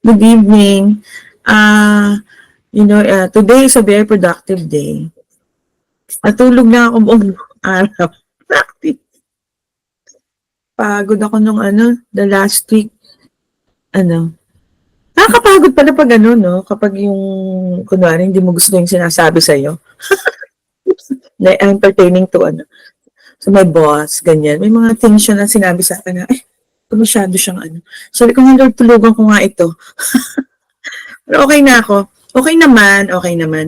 Good evening. Today is a very productive day. Natulog na ako buong araw. Practice. Pagod ako nung the last week. Nakakapagod pala pag no? Kapag yung, kunwari, hindi mo gusto yung sinasabi sa'yo. Na entertaining to So my boss, ganyan. May mga things siya na sinabi sa akin na, masyado siyang Sabi ko, Lord, tulugan ko nga ito. Pero okay na ako. Okay naman.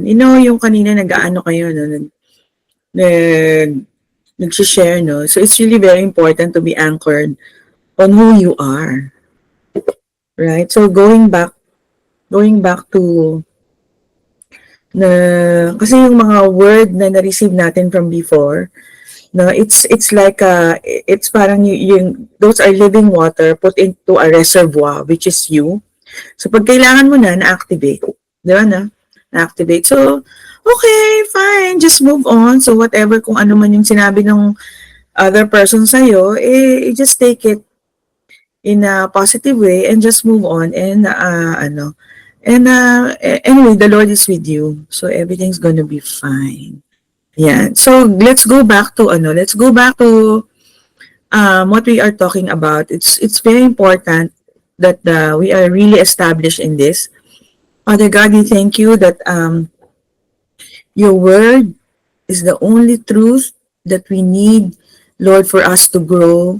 Yung kanina nag-aano kayo, no? Nag-share, no? So it's really very important to be anchored on who you are. Right? So going back to kasi yung mga word na na-receive natin from before, no, it's like it's parang yung those are living water put into a reservoir, which is you. So pag kailangan mo na-activate, di ba na-activate. So okay, fine, just move on. So whatever, kung ano man yung sinabi ng other person sa'yo, just take it in a positive way and just move on. And anyway, the Lord is with you, so everything's gonna be fine. Yeah. So let's go back to what we are talking about. It's very important that we are really established in this. Father God, we thank you that your word is the only truth that we need, Lord, for us to grow,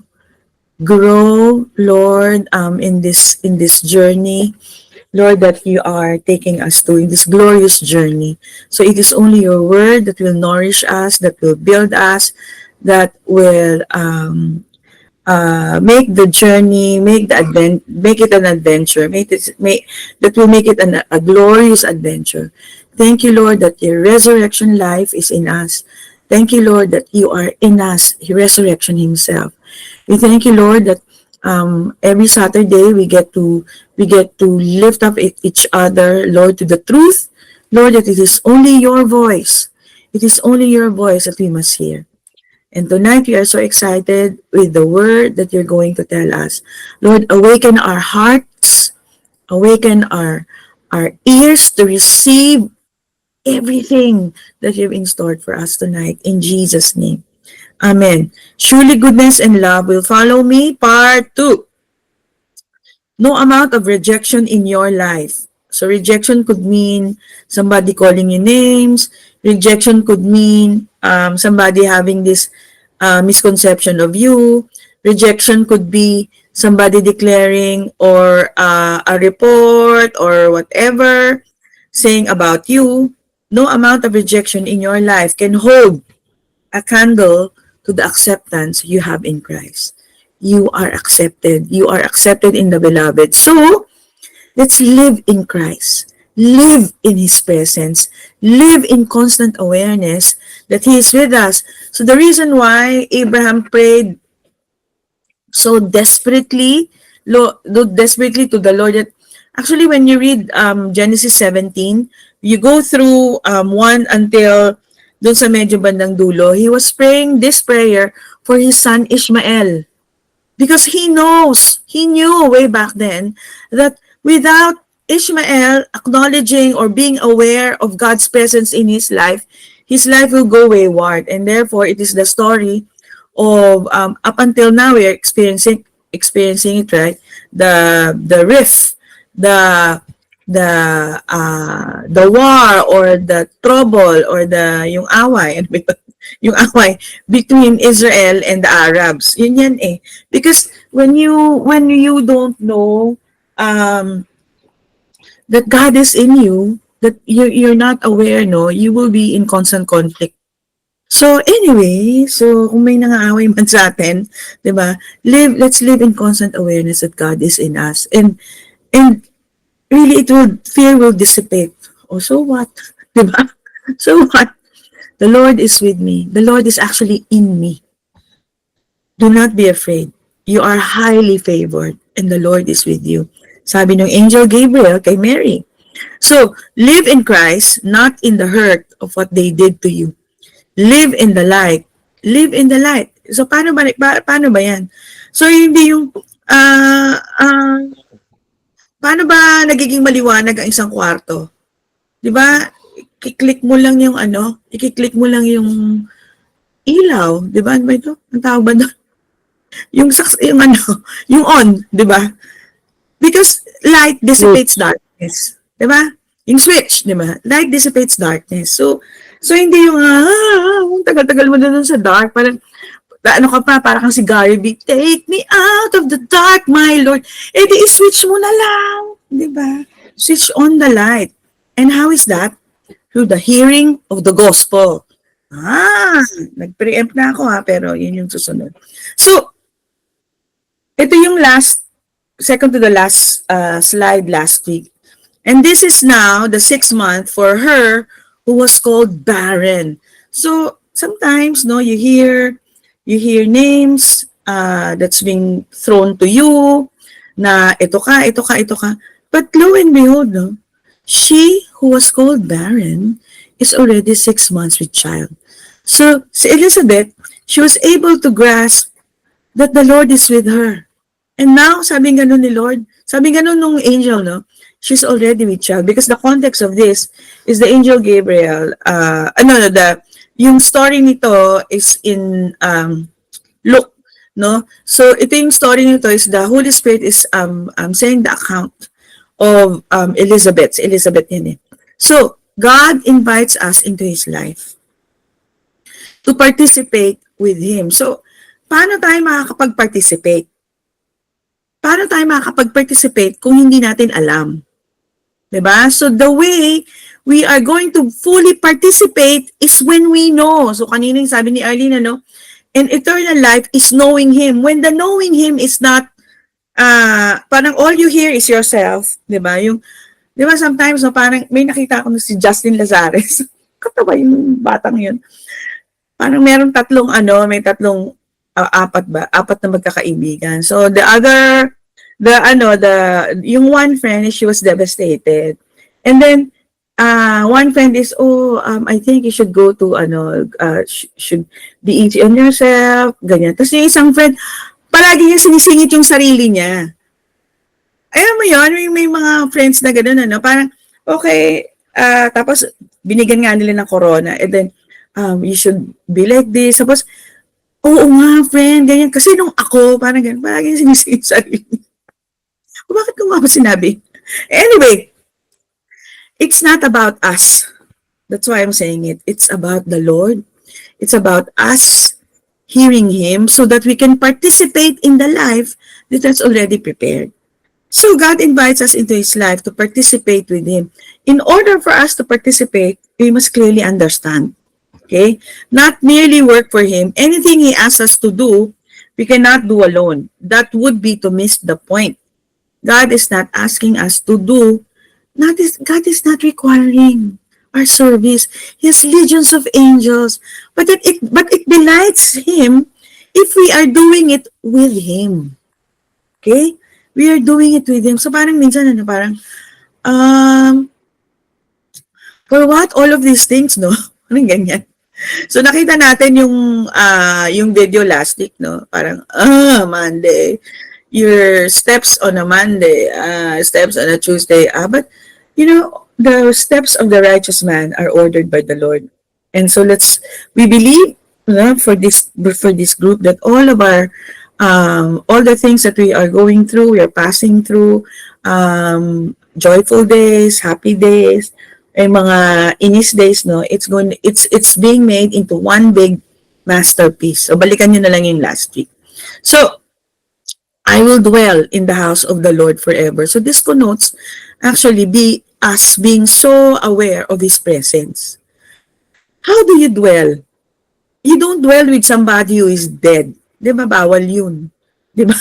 Lord, in this journey, Lord, that you are taking us to, in this glorious journey. So it is only your word that will nourish us, that will build us, that will make the journey, make it an adventure, that will make it a glorious adventure. Thank you, Lord, that your resurrection life is in us. Thank you, Lord, that you are in us, the resurrection himself. We thank you, Lord, that every Saturday we get to lift up each other, Lord, to the truth, Lord, that it is only your voice. It is only your voice that we must hear. And tonight we are so excited with the word that you're going to tell us. Lord, awaken our hearts, awaken our ears to receive everything that you've in store for us tonight. In Jesus' name. Amen. Surely goodness and love will follow me. Part 2. No amount of rejection in your life. So rejection could mean somebody calling you names. Rejection could mean somebody having this misconception of you. Rejection could be somebody declaring or a report or whatever saying about you. No amount of rejection in your life can hold a candle to the acceptance you have in Christ. You are accepted. You are accepted in the beloved. So, let's live in Christ. Live in his presence. Live in constant awareness that he is with us. So the reason why Abraham prayed so desperately to the Lord, that actually when you read Genesis 17, you go through 1 until doon sa medyo bandang dulo, he was praying this prayer for his son Ishmael. Because he knew way back then that without Ishmael acknowledging or being aware of God's presence in his life will go wayward. And therefore, it is the story of up until now we are experiencing it, right? The rift, the war or the trouble or yung away, yung away between Israel and the Arabs. Yun yan eh. Because when you don't know that God is in you, that you're not aware, no, you will be in constant conflict. So anyway, kung may nangaaway man sa atin, 'di ba? Let's live in constant awareness that God is in us. And really fear will dissipate. Oh, so what? 'Di ba? So what? The Lord is with me. The Lord is actually in me. Do not be afraid. You are highly favored and the Lord is with you. Sabi ng Angel Gabriel kay Mary. So, live in Christ, not in the hurt of what they did to you. Live in the light. Live in the light. So, paano ba yan? So, hindi yung Paano ba nagiging maliwanag ang isang kwarto? 'Di ba? I-click mo lang yung ano, i-click mo lang yung ilaw, 'di ba? Ano ba ito? Ang tawag ba doon? Yung ano, yung on, 'di ba? Because light dissipates darkness, 'di ba? Yung switch, 'di ba? Light dissipates darkness. So hindi yung tagal-tagal mo doon sa dark, parang ano ka pa, parang kang si Garvey, take me out of the dark, my Lord. Eh di i-switch mo na lang, 'di ba? Switch on the light. And how is that? Through the hearing of the gospel. Nag-preempt na ako pero yun yung susunod. So, ito yung second to the last slide last week. And this is now the 6th month for her who was called barren. So, sometimes, no, you hear names that's being thrown to you na ito ka. But lo and behold, no, she who was called barren is already 6 months with child. So, si Elizabeth, she was able to grasp that the Lord is with her. And now, sabi ganun ni Lord, sabi ganun nung angel, no? She's already with child. Because the context of this is the angel Gabriel, yung story nito is in Luke, no? So, ito yung story nito is the Holy Spirit is saying the account of Elizabeth. Si Elizabeth yan eh. So, God invites us into His life to participate with Him. So, paano tayo makakapag-participate? Paano tayo makakapag-participate kung hindi natin alam? Diba? So, the way we are going to fully participate is when we know. So, kanina yung sabi ni Arlene, no? And eternal life is knowing Him. When the knowing Him is not, parang all you hear is yourself. Diba? Diba sometimes, no, parang may nakita ako na si Justin Lazares. Katawa yung batang yun. Parang meron apat na magkakaibigan. So yung one friend, she was devastated. And then one friend is, I think you should go to should be easy on yourself, ganyan. Tapos yung isang friend, palagi niya sinisingit yung sarili niya. Alam mo yun, may mga friends na gano'n, parang, okay, tapos binigyan nga nila ng corona, and then, you should be like this. Tapos, oo nga, friend, ganyan. Kasi nung ako, parang ganyan, parang sinisingit sarili. Bakit ko nga ba sinabi? Anyway, it's not about us. That's why I'm saying it. It's about the Lord. It's about us hearing Him so that we can participate in the life that is already prepared. So God invites us into His life to participate with Him. In order for us to participate, we must clearly understand. Okay? Not merely work for Him. Anything He asks us to do, we cannot do alone. That would be to miss the point. God is not asking us to do. God is not requiring our service. He has legions of angels. But it delights Him if we are doing it with Him. Okay? We are doing it with Him. So parang minsan, for what? All of these things, no? Parang ganyan. So nakita natin yung video last week, no? Parang, Monday. Your steps on a Monday, steps on a Tuesday. But, the steps of the righteous man are ordered by the Lord. And so we believe, for this group that all the things that we are going through, we are passing through, joyful days, happy days, and mga inis days, no, it's being made into one big masterpiece. So balikan niyo na lang yung last week. So I will dwell in the house of the Lord forever. So this connotes actually us being so aware of His presence. How do you dwell? You don't dwell with somebody who is dead. Di ba? Bawal yun. Di ba?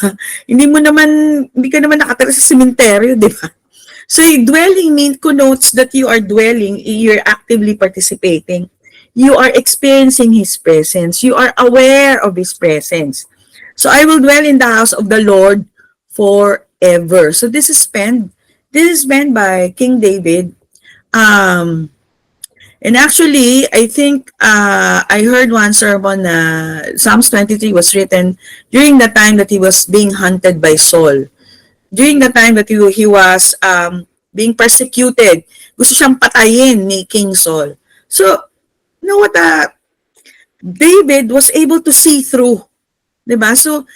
Hindi ka naman nakatira sa sementeryo, di ba? So dwelling connotes that you are dwelling, you're actively participating. You are experiencing His presence. You are aware of His presence. So I will dwell in the house of the Lord forever. So this is penned by King David. And actually, I think I heard one sermon Psalms 23 was written during the time that he was being hunted by Saul. during the time that he was being persecuted, gusto siyang patayin ni King Saul. So, you know what, David was able to see through. Diba? So,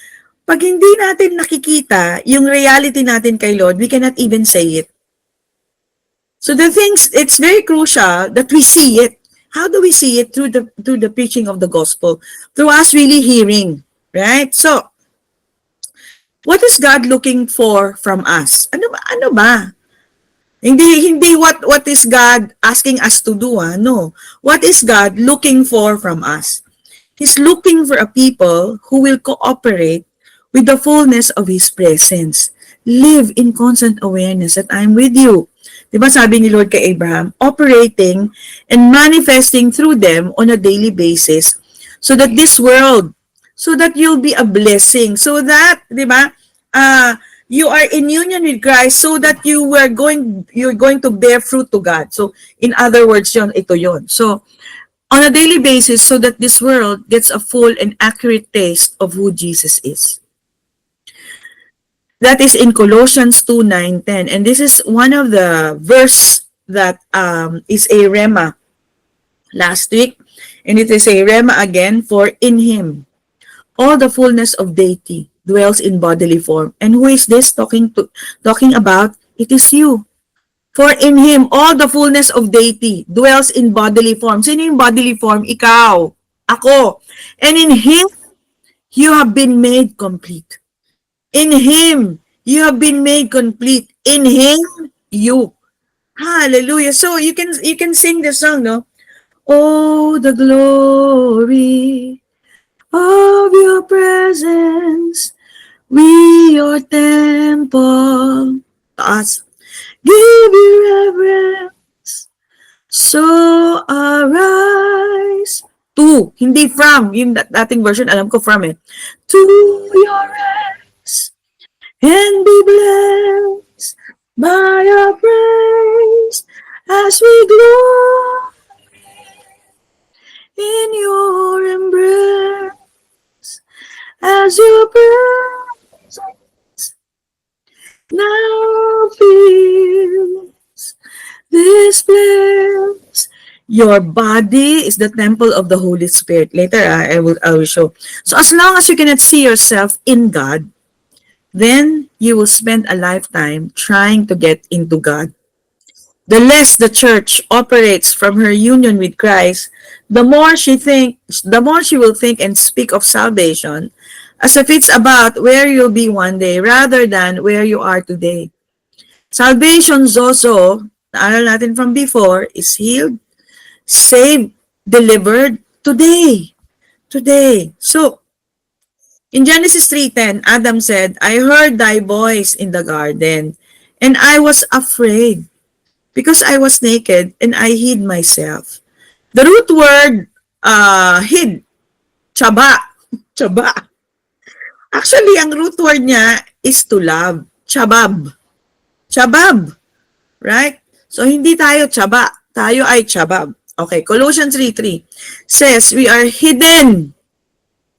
pag hindi natin nakikita yung reality natin kay Lord, we cannot even say it. So the things, it's very crucial that we see it. How do we see it? Through the preaching of the gospel, through us really hearing, right? So, what is God looking for from us? Ano ba? Hindi what is God asking us to do, no. What is God looking for from us? He's looking for a people who will cooperate with the fullness of His presence. Live in constant awareness that I'm with you. Diba sabi ni Lord kay Abraham, operating and manifesting through them on a daily basis so that this world, so that you'll be a blessing, so that, diba, you are in union with Christ so that you're going to bear fruit to God. So, in other words, ito yon. So, on a daily basis so that this world gets a full and accurate taste of who Jesus is. That is in Colossians 2:9-10. And this is one of the verse that is a rema last week. And it is a rema again, for in Him all the fullness of deity dwells in bodily form. And who is this talking about? It is you. For in Him all the fullness of deity dwells in bodily form. Sino yung bodily form? Ikaw. Ako. And in Him you have been made complete. In Him, you have been made complete. In Him, you. Hallelujah. So you can sing the song, no? Oh, the glory of your presence, we your temple. Taas. Give you reverence. So arise. To, hindi from. Yung dating version, alam ko from eh. To your rest. And be blessed by our praise as we glory in your embrace, as your presence now fills this place. Your body is the temple of the Holy Spirit. Later, I will show. So as long as you cannot see yourself in God, then you will spend a lifetime trying to get into God. The less the church operates from her union with Christ, the more she will think and speak of salvation as if it's about where you'll be one day rather than where you are today. Salvation also, naalala natin from before, is healed, saved, delivered today. Today. So, in Genesis 3:10, Adam said, I heard thy voice in the garden, and I was afraid, because I was naked, and I hid myself. The root word, hid, chaba. Chaba. Actually, ang root word niya is to love. Chabab. Chabab. Right? So, hindi tayo chaba. Tayo ay chabab. Okay, Colossians 3:3 says, we are hidden.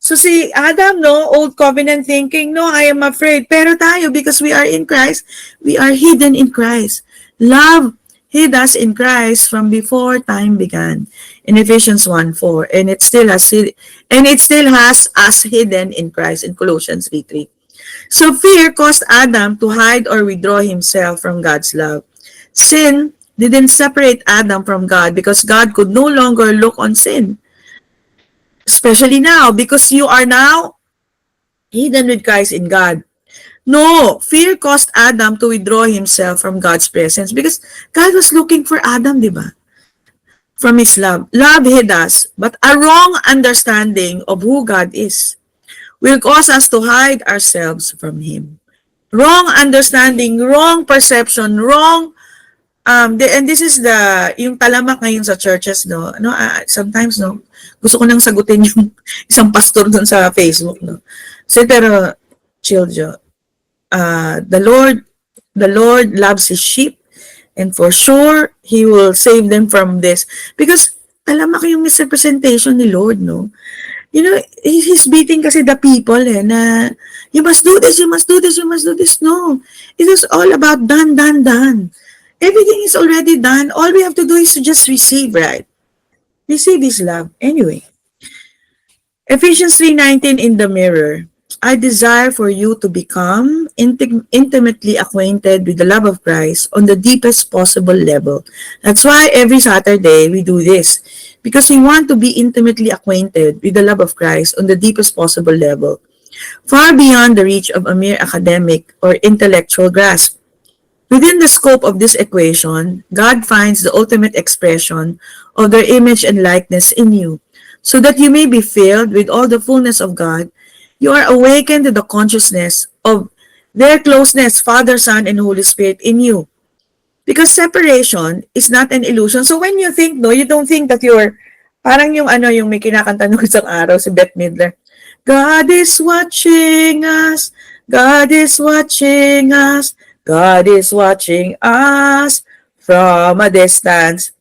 So si Adam, no, old covenant thinking, no, I am afraid. Pero tayo, because we are in Christ, we are hidden in Christ. Love hid us in Christ from before time began. In Ephesians 1:4, and it still has us hidden in Christ in Colossians 3:3. So fear caused Adam to hide or withdraw himself from God's love. Sin didn't separate Adam from God because God could no longer look on sin. Especially now, because you are now hidden with Christ in God. No, fear caused Adam to withdraw himself from God's presence because God was looking for Adam, di ba? From His love. Love hid us, but a wrong understanding of who God is will cause us to hide ourselves from Him. Wrong understanding, wrong perception, wrong and this is yung talamak ngayon sa churches, no? Sometimes, no, gusto ko nang sagutin yung isang pastor dun sa Facebook, no? Pero, chill, Jo. The Lord loves His sheep, and for sure, He will save them from this. Because, talamak yung misrepresentation ni Lord, no? You know, he's beating kasi the people na you must do this, you must do this, you must do this. No, it is all about done, done, done. Everything is already done. All we have to do is to just receive, right? Receive His love. Anyway, Ephesians 3:19 in the mirror. I desire for you to become intimately acquainted with the love of Christ on the deepest possible level. That's why every Saturday we do this. Because we want to be intimately acquainted with the love of Christ on the deepest possible level, far beyond the reach of a mere academic or intellectual grasp. Within the scope of this equation, God finds the ultimate expression of their image and likeness in you, so that you may be filled with all the fullness of God. You are awakened to the consciousness of their closeness, Father, Son, and Holy Spirit in you. Because separation is not an illusion. So when you think, no, you don't think that you're, parang yung yung may kinakanta nung isang araw si Bette Midler. God is watching us. God is watching us. God is watching us from a distance.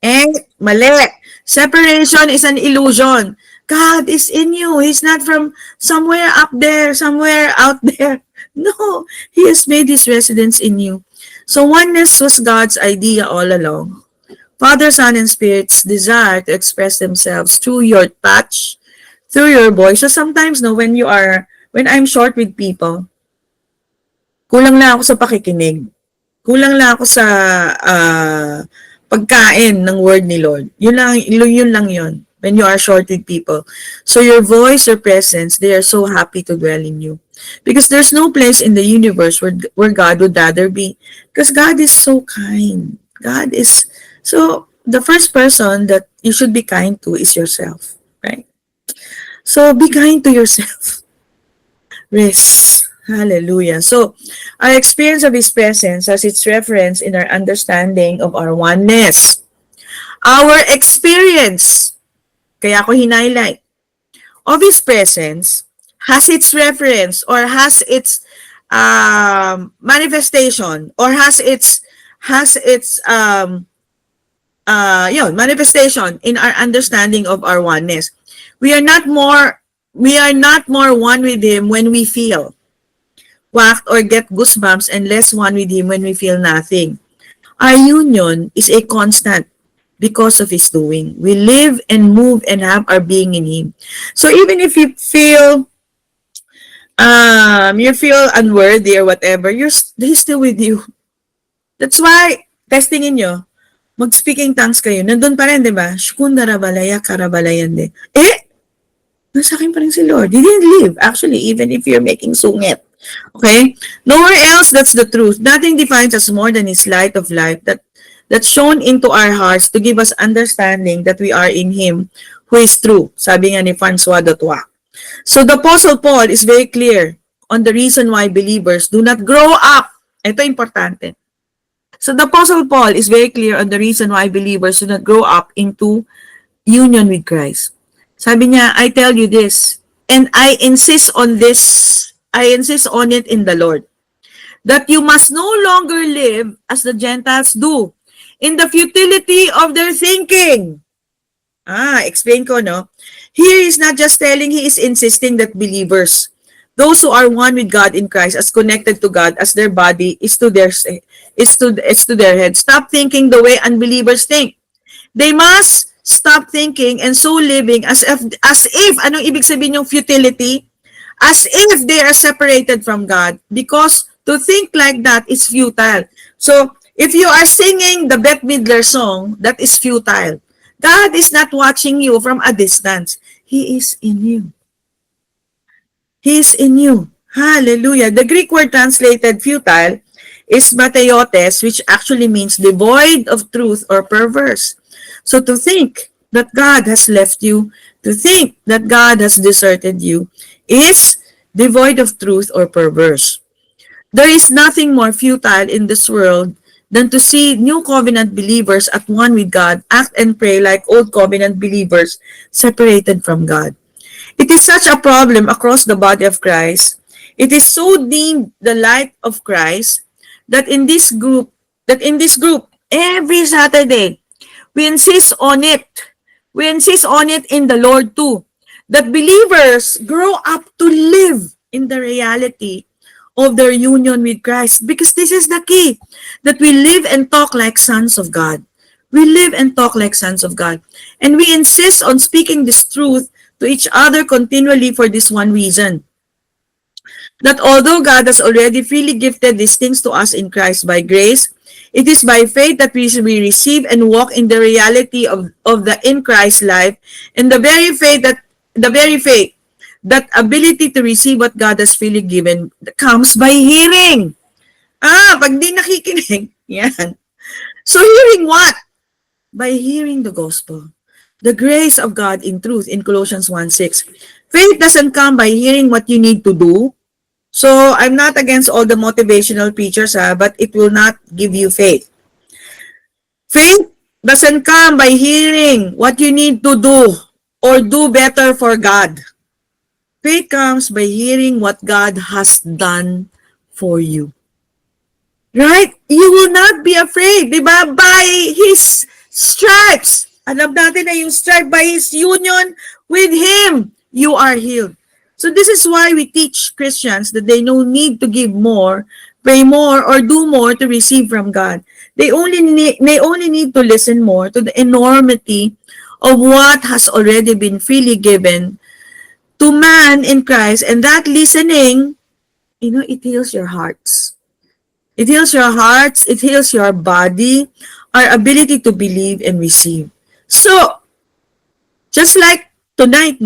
Mali. Separation is an illusion. God is in you. He's not from somewhere up there, somewhere out there. No, He has made His residence in you. So oneness was God's idea all along. Father, Son, and Spirit's desire to express themselves through your touch, through your voice. So sometimes, no, when I'm short with people, kulang lang ako sa pakikinig. Kulang lang ako sa pagkain ng word ni Lord. Yun lang yun. When you are short with people. So your voice, your presence, they are so happy to dwell in you. Because there's no place in the universe where God would rather be. Because God is so kind. God is, so the first person that you should be kind to is yourself. Right? So be kind to yourself. Rest. Hallelujah. So, our experience of His presence has its reference in our understanding of our oneness. Our experience, kaya ako hinighlight, of His presence has its reference or has its manifestation or has its manifestation in our understanding of our oneness. We are not more one with Him when we feel whacked or get goosebumps and less one with Him when we feel nothing. Our union is a constant because of His doing. We live and move and have our being in Him. So even if you feel unworthy or whatever, He's still with you. That's why, testingin nyo, mag-speaking tongues kayo, nandun pa rin, di ba? Shkundarabalaya, karabalayande. Nasa akin pa rin si Lord. He didn't leave, actually, even if you're making sungit. Okay? Nowhere else, that's the truth. Nothing defines us more than His light of life that's shown into our hearts to give us understanding that we are in Him who is true. Sabi nga ni Francois Dotwa. So the Apostle Paul is very clear on the reason why believers do not grow up. Ito importante. So the Apostle Paul is very clear on the reason why believers do not grow up into union with Christ. Sabi niya, I tell you this, and I insist on this, I insist on it in the Lord, that you must no longer live as the Gentiles do, in the futility of their thinking. Explain ko, no? Here is not just telling, he is insisting that believers, those who are one with God in Christ, as connected to God as their body, is to their head. Stop thinking the way unbelievers think. They must stop thinking and so living as if, anong ibig sabihin yung futility? As if they are separated from God, because to think like that is futile. So, if you are singing the Bette Midler song, that is futile. God is not watching you from a distance. He is in you. He is in you. Hallelujah. The Greek word translated futile is mateiotes, which actually means devoid of truth or perverse. So to think that God has left you, to think that God has deserted you, is devoid of truth or perverse. There is nothing more futile in this world than to see new covenant believers at one with God act and pray like old covenant believers separated from God. It is such a problem across the body of Christ. It is so deemed the light of Christ that in this group, every Saturday, we insist on it. We insist on it in the Lord too. that believers grow up to live in the reality of their union with Christ, because this is the key, that we live and talk like sons of God. We live and talk like sons of God. And we insist on speaking this truth to each other continually for this one reason, that although God has already freely gifted these things to us in Christ by grace, it is by faith that we receive and walk in the reality of the in Christ life, and the very faith, that ability to receive what God has freely given comes by hearing. Pag di nakikinig, yan. So hearing what? By hearing the gospel. The grace of God in truth in Colossians 1:6. Faith doesn't come by hearing what you need to do. So I'm not against all the motivational preachers, but it will not give you faith. Faith doesn't come by hearing what you need to do or do better for God. Faith comes by hearing what God has done for you. Right? You will not be afraid, di ba? By His stripes. Alam natin na yung stripe, by His union with Him, you are healed. So this is why we teach Christians that they no need to give more, pray more, or do more to receive from God. They only need to listen more to the enormity of what has already been freely given to man in Christ, and that listening, it heals your hearts. It heals your hearts, it heals your body, our ability to believe and receive. So, just like tonight,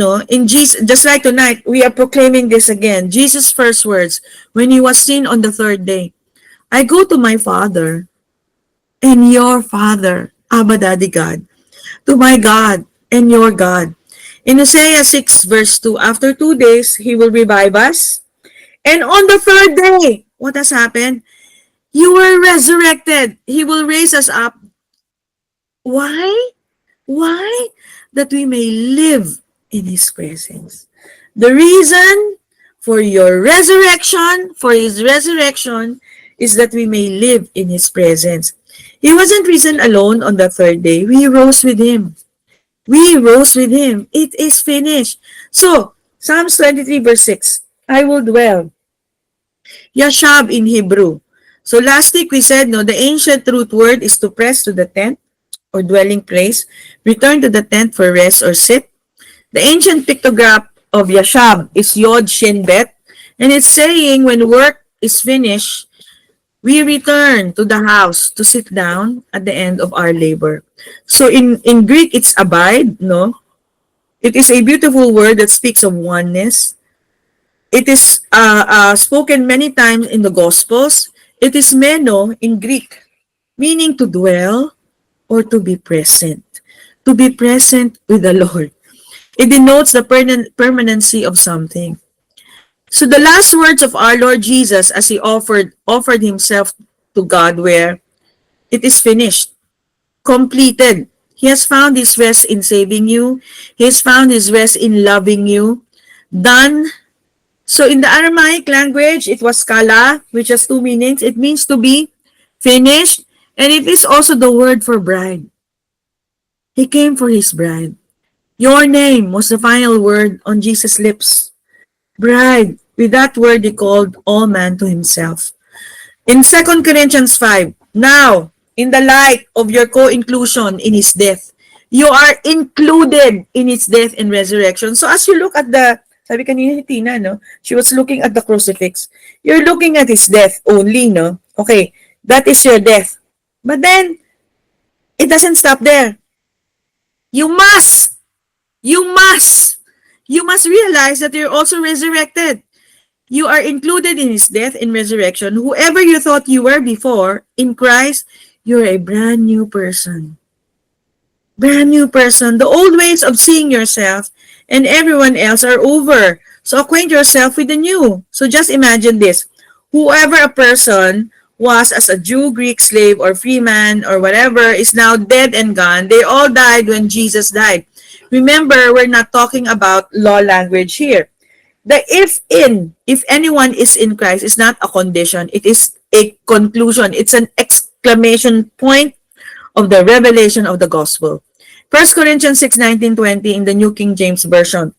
we are proclaiming this again. Jesus' first words, when He was seen on the third day, I go to my Father and your Father, Abba Daddy God, to my God and your God. In Hosea 6 verse 2, after 2 days, He will revive us. And on the third day, what has happened? You were resurrected. He will raise us up. Why? Why? That we may live in His presence. The reason for your resurrection, for His resurrection, is that we may live in His presence. He wasn't risen alone on the third day. We rose with Him. We rose with Him. It is finished. So, Psalms 23 verse 6, I will dwell. Yashab in Hebrew. So last week we said, the ancient root word is to press to the tent or dwelling place, return to the tent for rest or sit. The ancient pictograph of Yashab is Yod Shin Bet, and it's saying when work is finished, we return to the house to sit down at the end of our labor. So in Greek, it's abide, no? It is a beautiful word that speaks of oneness. It is spoken many times in the Gospels. It is meno in Greek, meaning to dwell or to be present with the Lord. It denotes the permanency of something. So the last words of our Lord Jesus as He offered Himself to God were, it is finished, completed. He has found His rest in saving you. He has found His rest in loving you. Done. So in the Aramaic language, it was kala, which has two meanings. It means to be finished, and it is also the word for bride. He came for His bride. Your name was the final word on Jesus' lips. Bride. With that word, He called all man to Himself. In 2 Corinthians 5, now, in the light of your co-inclusion in His death, you are included in His death and resurrection. So as you look at sabi kanina ni Tina, no? She was looking at the crucifix. You're looking at His death only, no? Okay, that is your death. But then, it doesn't stop there. You must realize that you're also resurrected. You are included in His death and resurrection. Whoever you thought you were before, in Christ, you're a brand new person. Brand new person. The old ways of seeing yourself and everyone else are over. So acquaint yourself with the new. So just imagine this. Whoever a person was as a Jew, Greek, slave, or free man, or whatever, is now dead and gone. They all died when Jesus died. Remember, we're not talking about law language here. The if anyone is in Christ is not a condition. It is a conclusion. It's an exclamation point of the revelation of the gospel. 1 Corinthians 6:19-20 in the New King James Version.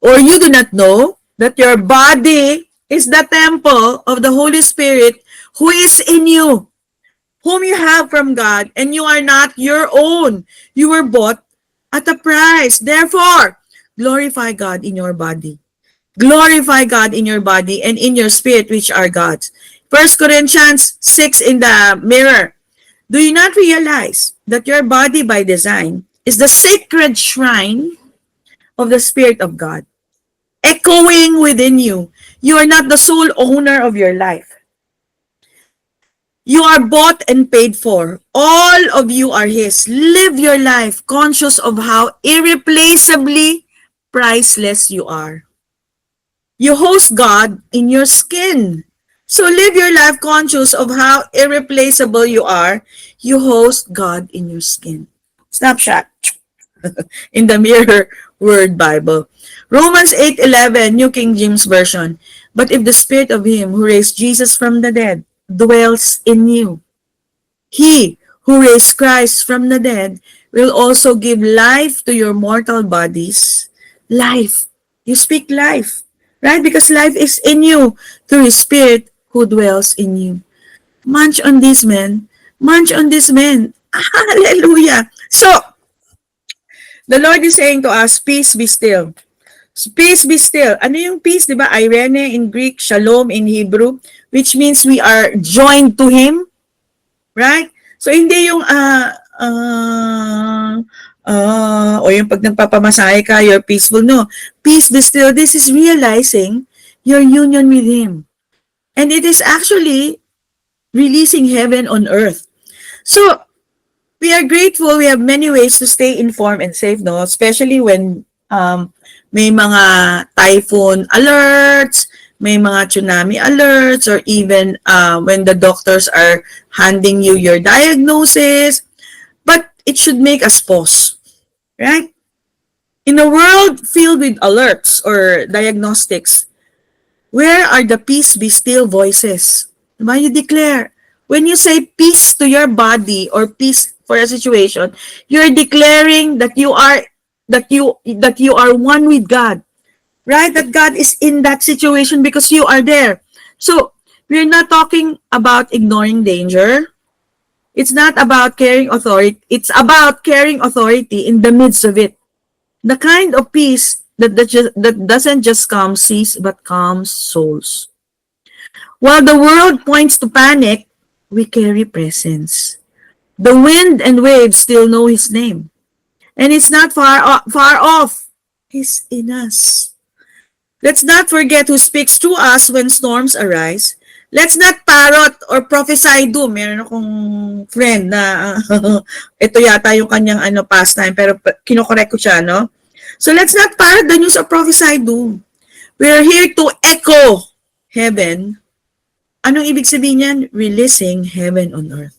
Or you do not know that your body is the temple of the Holy Spirit who is in you, whom you have from God, and you are not your own. You were bought at a price. Therefore, glorify God in your body. Glorify God in your body and in your spirit, which are God's. 1 Corinthians 6 in the mirror. Do you not realize that your body by design is the sacred shrine of the Spirit of God, echoing within you? You are not the sole owner of your life. You are bought and paid for. All of you are His. Live your life conscious of how irreplaceably priceless you are. You host God in your skin. So live your life conscious of how irreplaceable you are. You host God in your skin. Snapshot in the Mirror Word Bible. Romans 8:11, New King James Version. But if the Spirit of Him who raised Jesus from the dead dwells in you, He who raised Christ from the dead will also give life to your mortal bodies. Life. You speak life, right? Because life is in you through His Spirit who dwells in you. Munch on this, man. Munch on this, man. Hallelujah. So, the Lord is saying to us, peace be still. Peace be still. Ano yung peace, di ba? Irene in Greek, shalom in Hebrew, which means we are joined to Him. Right? So, hindi yung, o yung pag nagpapamasahe ka, you're peaceful. No. Peace be still. This is realizing your union with Him. And it is actually releasing heaven on earth. So, we are grateful. We have many ways to stay informed and safe, no? Especially when may mga typhoon alerts, may mga tsunami alerts, or even when the doctors are handing you your diagnosis. But it should make us pause, right? In a world filled with alerts or diagnostics, where are the peace be still voices? Diba? You declare. When you say peace to your body or peace for a situation, you're declaring that you are one with God. Right? That God is in that situation because you are there. So, we're not talking about ignoring danger. It's not about carrying authority. It's about carrying authority in the midst of it. The kind of peace that doesn't just calm seas, but calms souls. While the world points to panic, we carry presence. The wind and waves still know His name. And it's not far off. He's in us. Let's not forget who speaks through us when storms arise. Let's not parrot or prophesy doom. Meron akong friend na ito yata yung kanyang pastime, pero kinokorek ko siya, no? So let's not parrot the news or prophesy doom. We are here to echo heaven. Anong ibig sabihin yan? Releasing heaven on earth.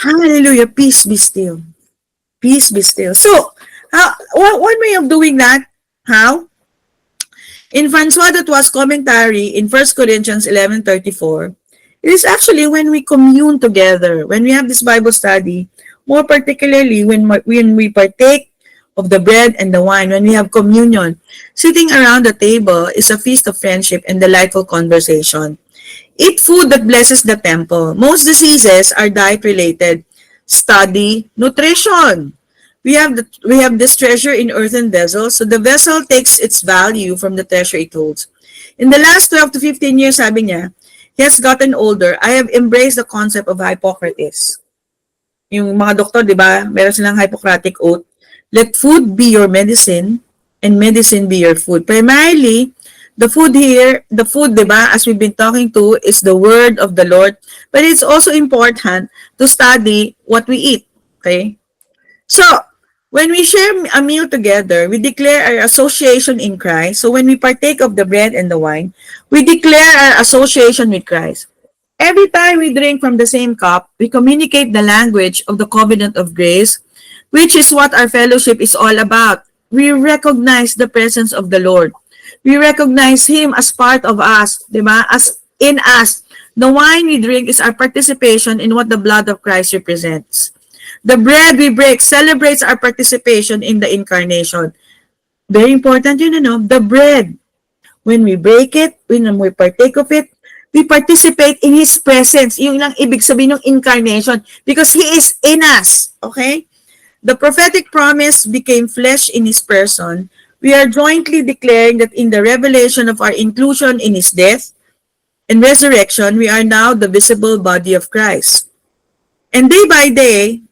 Hallelujah. Peace be still. Peace be still. So, one way of doing that, how? In Francois Dutoit's commentary in 1 Corinthians 11:34, it is actually when we commune together, when we have this Bible study, more particularly when we partake of the bread and the wine, when we have communion. Sitting around the table is a feast of friendship and delightful conversation. Eat food that blesses the temple. Most diseases are diet-related. Study nutrition. We have this treasure in earthen vessels, so the vessel takes its value from the treasure it holds. In the last 12 to 15 years, sabi niya, he has gotten older. I have embraced the concept of Hippocrates. Yung mga doktor, di ba, meron silang Hippocratic oath. Let food be your medicine and medicine be your food. Primarily, the food here, di ba, as we've been talking to, is the word of the Lord. But it's also important to study what we eat. Okay? So, when we share a meal together, we declare our association in Christ. So when we partake of the bread and the wine, we declare our association with Christ. Every time we drink from the same cup, we communicate the language of the covenant of grace, which is what our fellowship is all about. We recognize the presence of the Lord. We recognize Him as part of us, diba? As in us. The wine we drink is our participation in what the blood of Christ represents. The bread we break celebrates our participation in the incarnation. Very important yun, the bread. When we break it, when we partake of it, we participate in His presence. Yung lang ibig sabihin ng incarnation. Because He is in us. Okay? The prophetic promise became flesh in His person. We are jointly declaring that in the revelation of our inclusion in His death and resurrection, we are now the visible body of Christ. And day by day,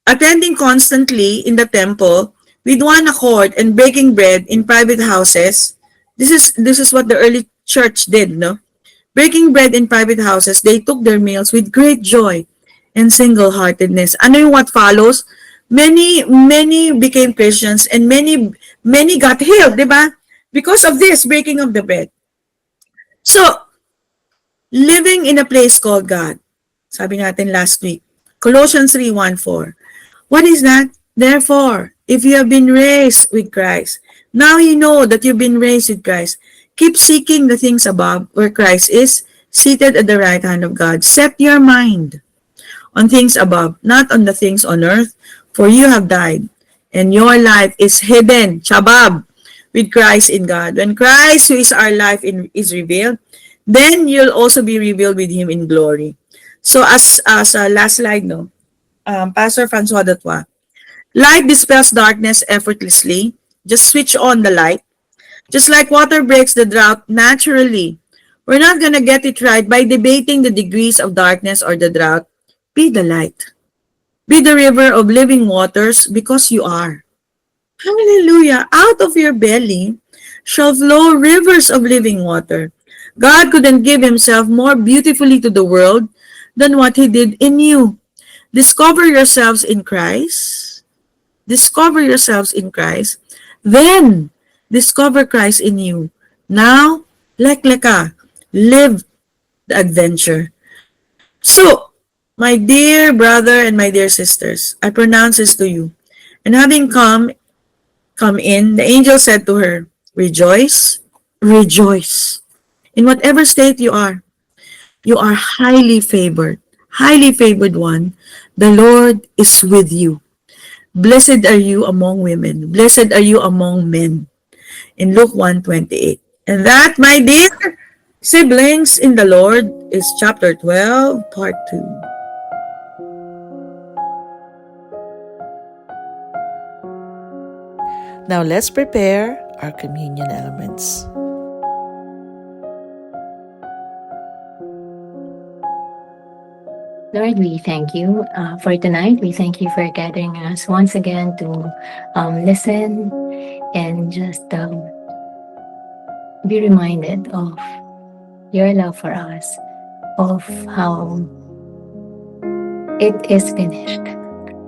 attending constantly in the temple with one accord and breaking bread in private houses. This is what the early church did, no? Breaking bread in private houses, they took their meals with great joy and single-heartedness. Ano yung what follows? Many became Christians and many got healed, di ba? Because of this breaking of the bread. So, living in a place called God. Sabi natin last week. Colossians 3:1-4. What is that? Therefore, if you have been raised with Christ, now you know that you've been raised with Christ. Keep seeking the things above where Christ is, seated at the right hand of God. Set your mind on things above, not on the things on earth, for you have died, and your life is hidden, shabab, with Christ in God. When Christ, who is our life, is revealed, then you'll also be revealed with Him in glory. So as last slide, no, Pastor Francois Datwa, light dispels darkness effortlessly. Just switch on the light. Just like water breaks the drought naturally. We're not going to get it right by debating the degrees of darkness or the drought. Be the light. Be the river of living waters because you are. Hallelujah. Out of your belly shall flow rivers of living water. God couldn't give Himself more beautifully to the world than what He did in you. Discover yourselves in Christ. Discover yourselves in Christ. Then, discover Christ in you. Now, lekleka, live the adventure. So, my dear brother and my dear sisters, I pronounce this to you. And having come in, the angel said to her, rejoice, rejoice. In whatever state you are highly favored one. The Lord is with you. Blessed are you among women. Blessed are you among men. In Luke 1:28. And that, my dear siblings in the Lord, is chapter 12, part 2. Now let's prepare our communion elements. Lord, we thank you for tonight. We thank you for gathering us once again to listen and just be reminded of your love for us, of how it is finished.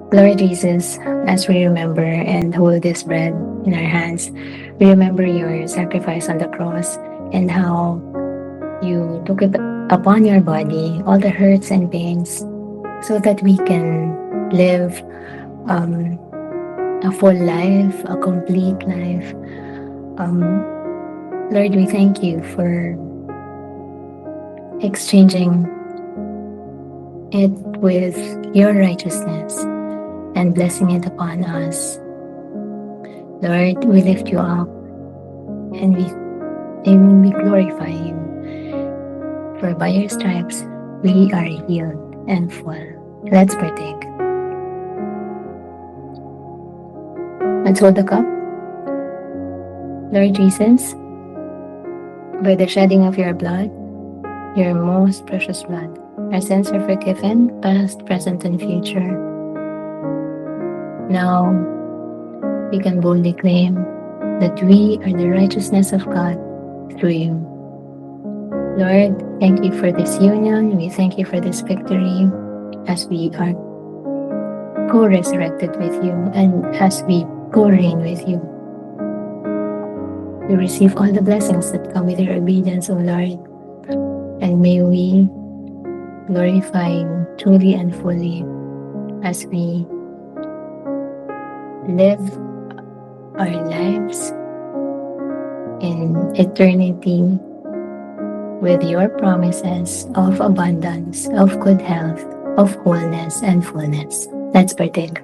Lord Jesus, as we remember and hold this bread in our hands, we remember your sacrifice on the cross and how you took it upon your body, all the hurts and pains, so that we can live a full life, a complete life. Lord, we thank you for exchanging it with your righteousness and blessing it upon us. Lord, we lift you up and we glorify you. For by your stripes, we are healed and full. Let's partake. Let's hold the cup. Lord Jesus, by the shedding of your blood, your most precious blood, our sins are forgiven, past, present, and future. Now, we can boldly claim that we are the righteousness of God through you. Lord, thank you for this union. We thank you for this victory as we are co-resurrected with you and as we co-reign with you. We receive all the blessings that come with your obedience, O Lord. And may we glorify you truly and fully as we live our lives in eternity with your promises of abundance, of good health, of wholeness and fullness. Let's partake.